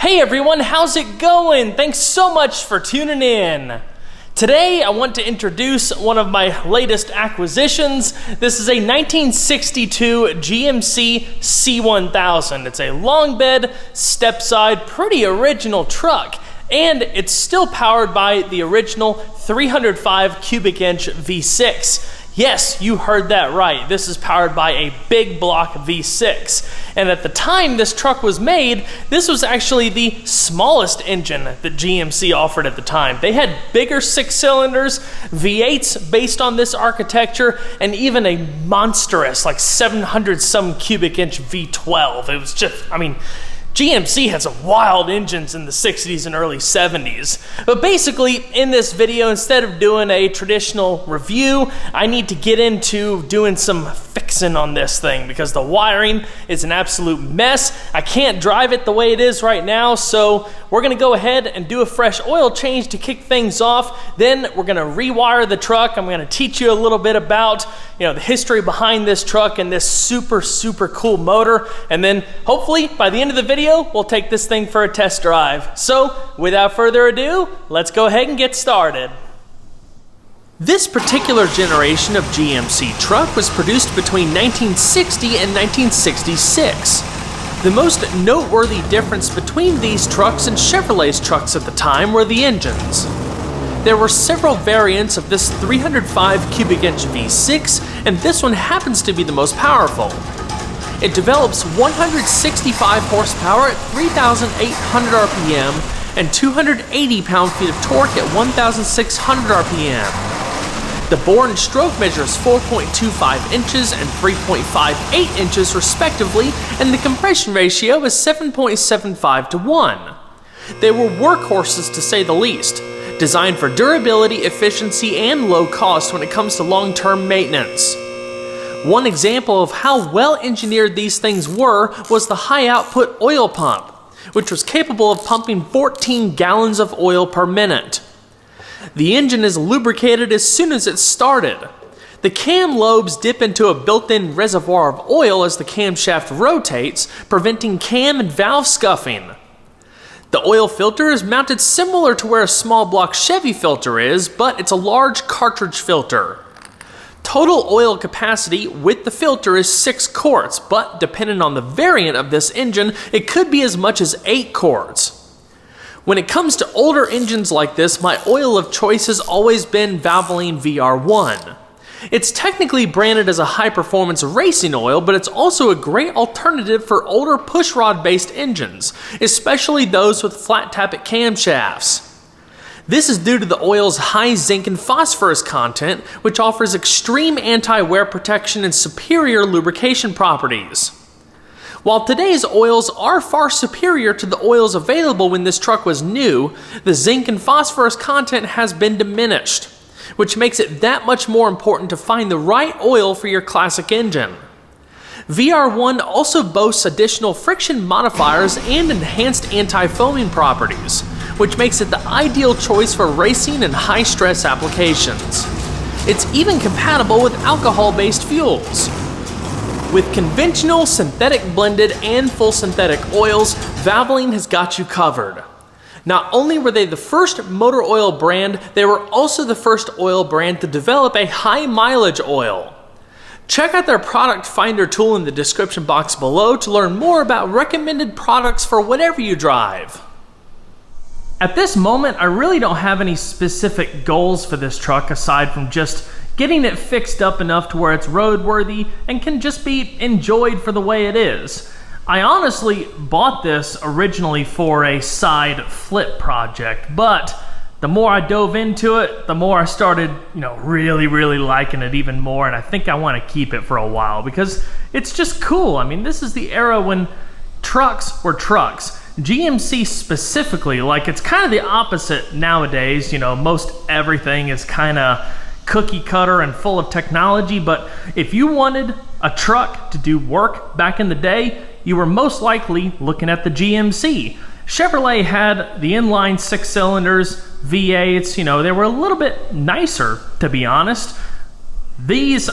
Hey everyone, how's it going? Thanks so much for tuning in. Today I want to introduce one of my latest acquisitions. This is a 1962 GMC C1000. It's a long bed, step side, pretty original truck, and it's still powered by the original 305 cubic inch V6. Yes, you heard that right. This is powered by a big block V6. And at the time this truck was made, this was actually the smallest engine that GMC offered at the time. They had bigger 6-cylinders, V8s based on this architecture, and even a monstrous, like 700 some cubic inch V12. It was just, GMC had some wild engines in the 60s and early 70s. But basically, in this video, instead of doing a traditional review, I need to get into doing some fixing on this thing because the wiring is an absolute mess. I can't drive it the way it is right now, so we're gonna go ahead and do a fresh oil change to kick things off. Then we're gonna rewire the truck. I'm gonna teach you a little bit about the history behind this truck and this super cool motor. And then hopefully by the end of the video, we'll take this thing for a test drive. So without further ado, let's go ahead and get started. This particular generation of GMC truck was produced between 1960 and 1966. The most noteworthy difference between these trucks and Chevrolet's trucks at the time were the engines. There were several variants of this 305 cubic inch V6, and this one happens to be the most powerful. It develops 165 horsepower at 3,800 RPM and 280 pound-feet of torque at 1,600 RPM. The bore and stroke measures 4.25 inches and 3.58 inches respectively, and the compression ratio is 7.75 to 1. They were workhorses to say the least, designed for durability, efficiency, and low cost when it comes to long-term maintenance. One example of how well engineered these things were was the high output oil pump, which was capable of pumping 14 gallons of oil per minute. The engine is lubricated as soon as it's started. The cam lobes dip into a built-in reservoir of oil as the camshaft rotates, preventing cam and valve scuffing. The oil filter is mounted similar to where a small block Chevy filter is, but it's a large cartridge filter. Total oil capacity with the filter is 6 quarts, but depending on the variant of this engine, it could be as much as 8 quarts. When it comes to older engines like this, my oil of choice has always been Valvoline VR1. It's technically branded as a high-performance racing oil, but it's also a great alternative for older pushrod-based engines, especially those with flat tappet camshafts. This is due to the oil's high zinc and phosphorus content, which offers extreme anti-wear protection and superior lubrication properties. While today's oils are far superior to the oils available when this truck was new, the zinc and phosphorus content has been diminished, which makes it that much more important to find the right oil for your classic engine. VR1 also boasts additional friction modifiers and enhanced anti-foaming properties, which makes it the ideal choice for racing and high-stress applications. It's even compatible with alcohol-based fuels. With conventional, synthetic blended, and full synthetic oils, Valvoline has got you covered. Not only were they the first motor oil brand, they were also the first oil brand to develop a high-mileage oil. Check out their product finder tool in the description box below to learn more about recommended products for whatever you drive. At this moment, I really don't have any specific goals for this truck aside from just getting it fixed up enough to where it's roadworthy and can just be enjoyed for the way it is. I honestly bought this originally for a side flip project, but the more I dove into it, the more I started, really liking it even more, and I think I want to keep it for a while because it's just cool. This is the era when trucks were trucks. GMC specifically, it's kind of the opposite nowadays. Most everything is kind of cookie cutter and full of technology, but if you wanted a truck to do work back in the day, you were most likely looking at the GMC. Chevrolet had the inline 6-cylinders, V8s, they were a little bit nicer, to be honest. This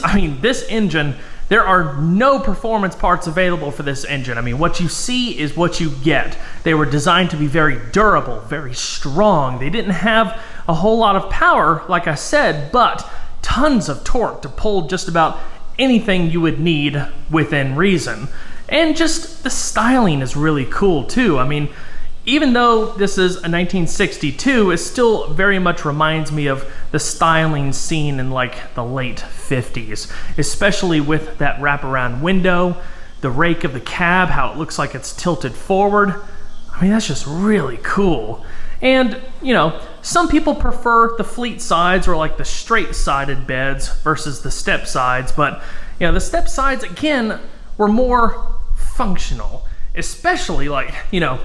engine, There are no performance parts available for this engine. I mean, what you see is what you get. They were designed to be very durable, very strong. They didn't have a whole lot of power, like I said, but tons of torque to pull just about anything you would need within reason. And just the styling is really cool too. I mean, even though this is a 1962, it still very much reminds me of the styling seen in like the late 50s, especially with that wraparound window, the rake of the cab, how it looks like it's tilted forward. I mean, that's just really cool. And, you know, some people prefer the fleet sides or like the straight-sided beds versus the step sides, but, you know, the step sides, again, were more functional, especially like, you know,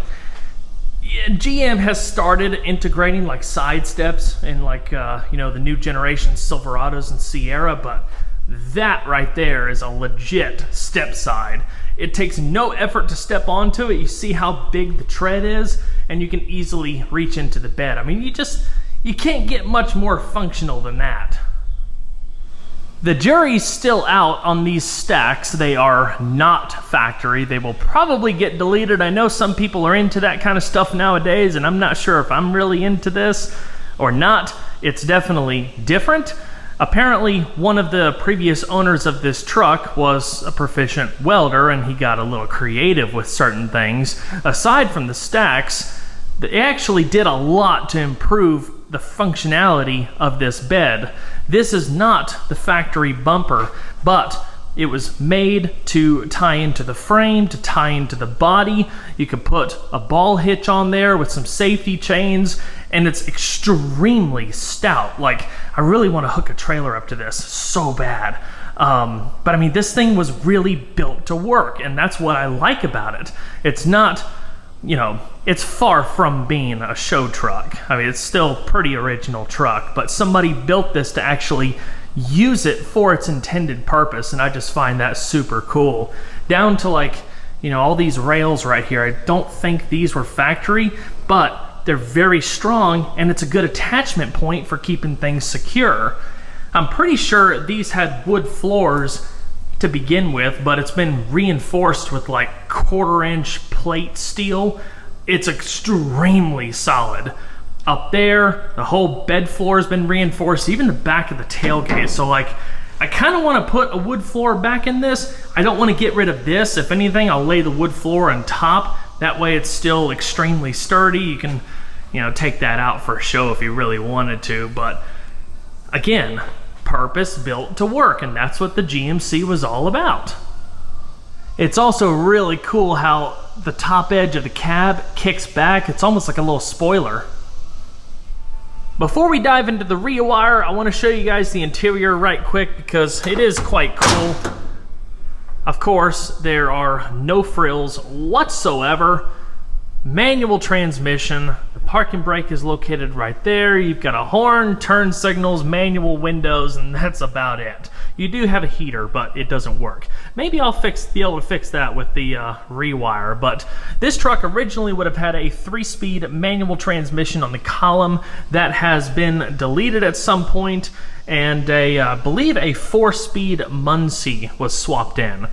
GM has started integrating like side steps in like, you know, the new generation Silverados and Sierra, but that right there is a legit step side. It takes no effort to step onto it. You see how big the tread is, and you can easily reach into the bed. I mean, you can't get much more functional than that. The jury's still out on these stacks. They are not factory. They will probably get deleted. I know some people are into that kind of stuff nowadays, and I'm not sure if I'm really into this or not. It's definitely different. Apparently, one of the previous owners of this truck was a proficient welder, and he got a little creative with certain things. Aside from the stacks, they actually did a lot to improve the functionality of this bed. This is not the factory bumper, but it was made to tie into the frame, to tie into the body. You could put a ball hitch on there with some safety chains, and it's extremely stout. Like, I really want to hook a trailer up to this so bad. But I mean, this thing was really built to work, and that's what I like about it. It's not, you know, it's far from being a show truck. I mean, it's still a pretty original truck, but somebody built this to actually use it for its intended purpose, and I just find that super cool. Down to like, you know, all these rails right here. I don't think these were factory, but they're very strong, and it's a good attachment point for keeping things secure. I'm pretty sure these had wood floors to begin with, but it's been reinforced with like 1/4-inch plate steel. It's extremely solid. Up there, the whole bed floor has been reinforced, even the back of the tailgate. So like, I kind of want to put a wood floor back in this. I don't want to get rid of this. If anything, I'll lay the wood floor on top. That way it's still extremely sturdy. You can, you know, take that out for a show if you really wanted to. But again, purpose built to work, and that's what the GMC was all about. It's also really cool how the top edge of the cab kicks back. It's almost like a little spoiler. Before we dive into the rewire, I want to show you guys the interior right quick because it is quite cool. Of course, there are no frills whatsoever. Manual transmission. The parking brake is located right there. You've got a horn, turn signals, manual windows, and that's about it. You do have a heater, but it doesn't work. Maybe I'll be able to fix that with the rewire, but this truck originally would have had a 3-speed manual transmission on the column. That has been deleted at some point, and I believe a 4-speed Muncie was swapped in.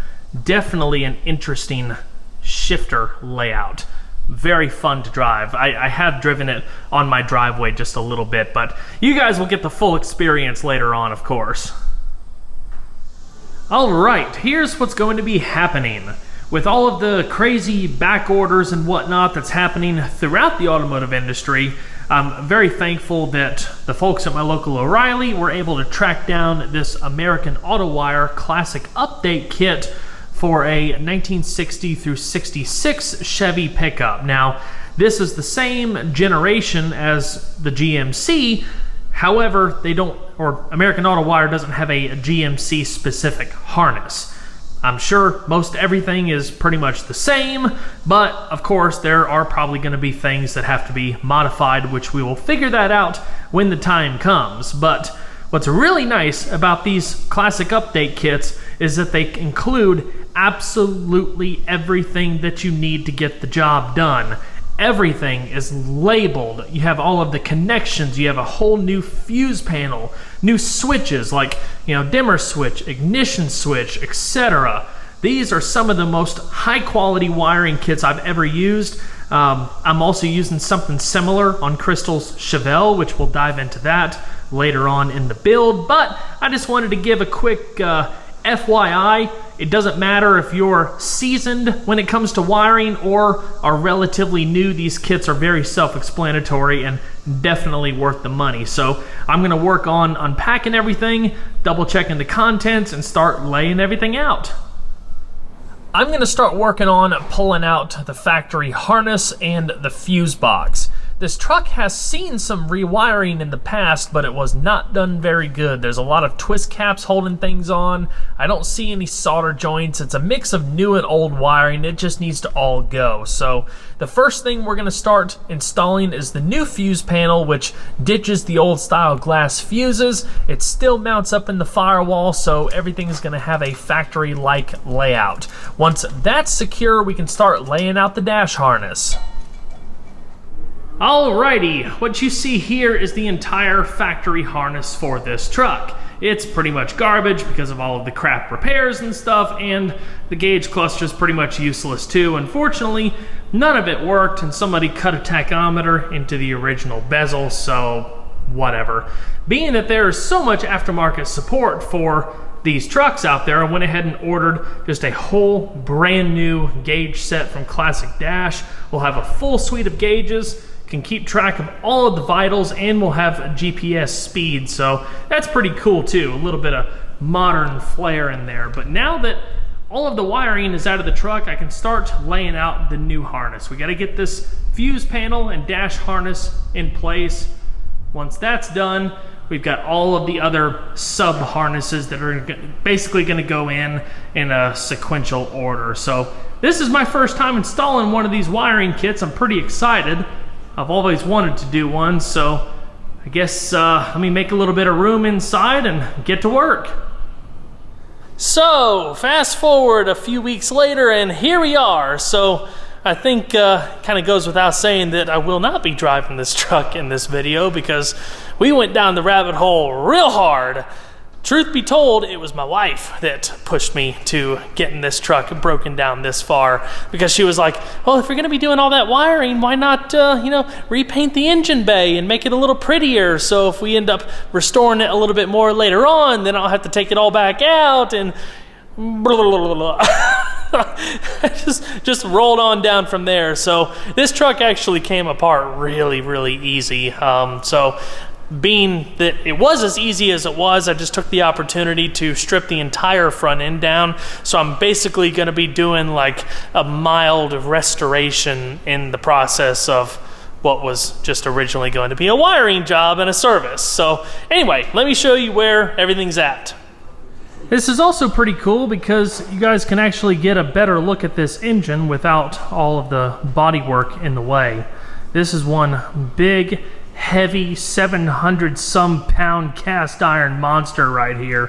Definitely an interesting shifter layout. Very fun to drive. I have driven it on my driveway just a little bit, but you guys will get the full experience later on, of course. Alright, here's what's going to be happening. With all of the crazy back orders and whatnot that's happening throughout the automotive industry, I'm very thankful that the folks at my local O'Reilly were able to track down this American Auto Wire Classic Update Kit for a 1960 through 66 Chevy pickup. Now, this is the same generation as the GMC, however, American Auto Wire doesn't have a GMC specific harness. I'm sure most everything is pretty much the same, but of course there are probably going to be things that have to be modified, which we will figure that out when the time comes. But what's really nice about these classic update kits is that they include absolutely everything that you need to get the job done. Everything is labeled. You have all of the connections. You have a whole new fuse panel, new switches like, dimmer switch, ignition switch, etc. These are some of the most high quality wiring kits I've ever used. I'm also using something similar on Crystal's Chevelle, which we'll dive into that later on in the build. But I just wanted to give a quick FYI. It doesn't matter if you're seasoned when it comes to wiring or are relatively new. These kits are very self-explanatory and definitely worth the money. So I'm gonna work on unpacking everything, double checking the contents, and start laying everything out. I'm gonna start working on pulling out the factory harness and the fuse box. This truck has seen some rewiring in the past, but it was not done very good. There's a lot of twist caps holding things on. I don't see any solder joints. It's a mix of new and old wiring. It just needs to all go. So the first thing we're gonna start installing is the new fuse panel, which ditches the old style glass fuses. It still mounts up in the firewall, so everything's gonna have a factory-like layout. Once that's secure, we can start laying out the dash harness. Alrighty, what you see here is the entire factory harness for this truck. It's pretty much garbage because of all of the crap repairs and stuff, and the gauge cluster is pretty much useless too. Unfortunately, none of it worked, and somebody cut a tachometer into the original bezel, so whatever. Being that there is so much aftermarket support for these trucks out there, I went ahead and ordered just a whole brand new gauge set from Classic Dash. We'll have a full suite of gauges, can keep track of all of the vitals, and we'll have a GPS speed, so that's pretty cool too. A little bit of modern flair in there. But now that all of the wiring is out of the truck, I can start laying out the new harness. We got to get this fuse panel and dash harness in place. Once that's done, we've got all of the other sub harnesses that are basically going to go in a sequential order. So this is my first time installing one of these wiring kits. I'm pretty excited. I've always wanted to do one, so I guess let me make a little bit of room inside and get to work. So, fast forward a few weeks later, and here we are. So, I think kind of goes without saying that I will not be driving this truck in this video because we went down the rabbit hole real hard. Truth be told, it was my wife that pushed me to getting this truck broken down this far, because she was like, well, if you're gonna be doing all that wiring, why not, repaint the engine bay and make it a little prettier, so if we end up restoring it a little bit more later on, then I'll have to take it all back out, and blah, blah, blah, blah. just rolled on down from there. So this truck actually came apart really, really easy. So being that it was as easy as it was, I just took the opportunity to strip the entire front end down. So I'm basically going to be doing like a mild restoration in the process of what was just originally going to be a wiring job and a service. So anyway, let me show you where everything's at. This is also pretty cool because you guys can actually get a better look at this engine without all of the bodywork in the way. This is one big, heavy 700 some pound cast iron monster right here.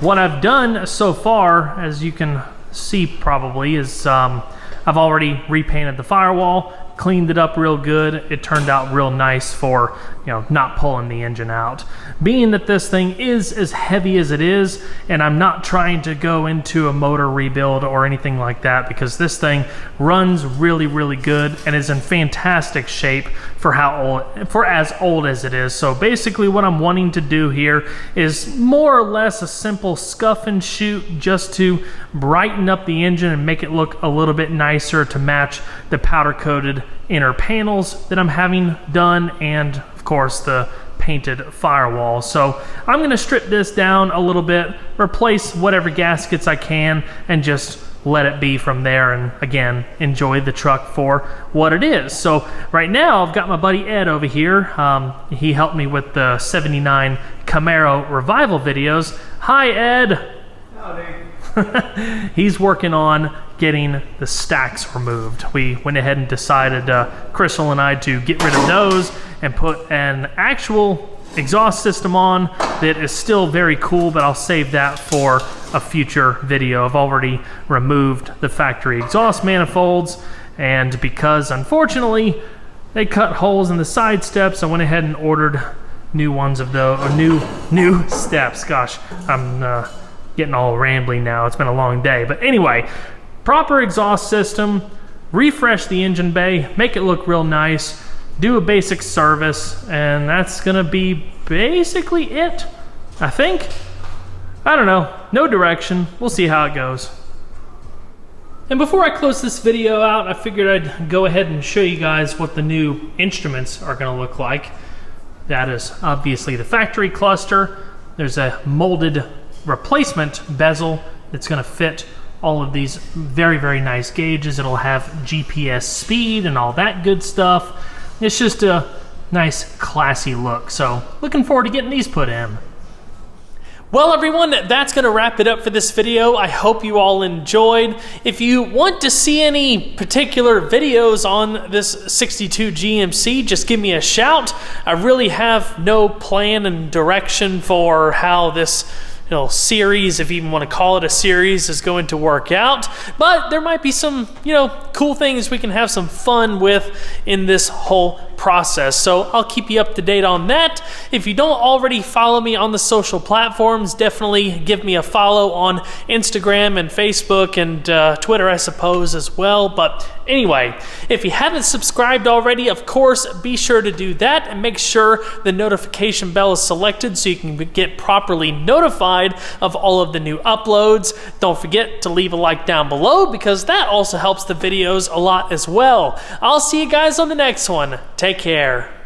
What I've done so far, as you can see probably, is I've already repainted the firewall, cleaned it up real good. It turned out real nice for, not pulling the engine out. Being that this thing is as heavy as it is, and I'm not trying to go into a motor rebuild or anything like that, because this thing runs really, really good and is in fantastic shape for as old as it is. So basically what I'm wanting to do here is more or less a simple scuff and shoot, just to brighten up the engine and make it look a little bit nicer to match the powder coated inner panels that I'm having done, and of course the painted firewall. So I'm going to strip this down a little bit, replace whatever gaskets I can, and just let it be from there, and again, enjoy the truck for what it is. So right now I've got my buddy Ed over here. He helped me with the 79 Camaro revival videos. Hi, Ed. Howdy. He's working on getting the stacks removed. We went ahead and decided, Crystal and I, to get rid of those and put an actual exhaust system on that is still very cool, but I'll save that for a future video. I've already removed the factory exhaust manifolds, and because unfortunately they cut holes in the side steps, I went ahead and ordered new ones of those, or new steps. Gosh, I'm getting all rambly now. It's been a long day. But anyway, proper exhaust system, refresh the engine bay, make it look real nice, do a basic service, and that's gonna be basically it, I think. I don't know, no direction. We'll see how it goes. And before I close this video out, I figured I'd go ahead and show you guys what the new instruments are gonna look like. That is obviously the factory cluster. There's a molded replacement bezel that's gonna fit all of these very, very nice gauges. It'll have GPS speed and all that good stuff. It's just a nice, classy look. So looking forward to getting these put in. Well, everyone, that's going to wrap it up for this video. I hope you all enjoyed. If you want to see any particular videos on this 62 GMC, just give me a shout. I really have no plan and direction for how this series, if you even want to call it a series, is going to work out, but there might be some cool things we can have some fun with in this whole process. So I'll keep you up to date on that. If you don't already follow me on the social platforms, definitely give me a follow on Instagram and Facebook and Twitter, I suppose, as well. But anyway, if you haven't subscribed already, of course, be sure to do that and make sure the notification bell is selected so you can get properly notified of all of the new uploads. Don't forget to leave a like down below because that also helps the videos a lot as well. I'll see you guys on the next one. Take care.